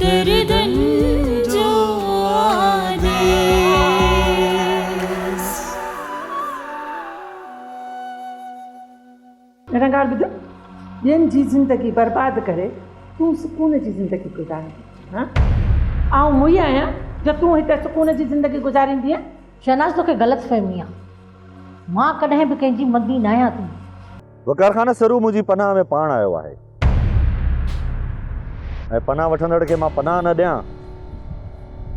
दर्दन जो आदेश। निरंकार ॿुध, ॿियनि जी ज़िंदगी बर्बाद करे तूं सुकून जी ज़िंदगी गुज़ारींदी। हाँ, आउं मुई आहियां जो तूं हिते सुकून जी ज़िंदगी गुज़ारींदी आहे। शहनाज तोखे ग़लति फहमी आहे, मां कॾहिं बि कंहिंजी मंदी न आहियां। तूं वकार खान सरू मुंहिंजी पनाह में पाण आयो आहे ऐं पनाह वठंदड़ खे मां पनाह न ॾियां,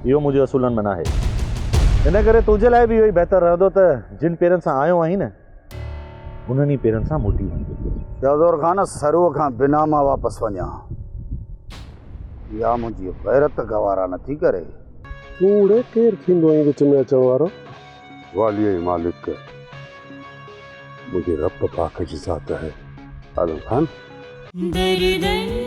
इहो मुंहिंजे असूलनि में न आहे। इन करे तुंहिंजे लाइ बि इहो ई बहितर रहंदो त जिन पेरनि सां आयो आहीं न, उन्हनि ई पेरनि सां मोटी वञे। शहज़ोर खान सरूअ खां बिना मां वापसि वञा, या मुंहिंजी गैरत गवारा नथी करे। तूं उड़े केरु थींदो आहीं विच में अचण वारो? वालीअ ई मालिक मुंहिंजे रब पाक जी ज़ात आहे। आलम खान दर्दन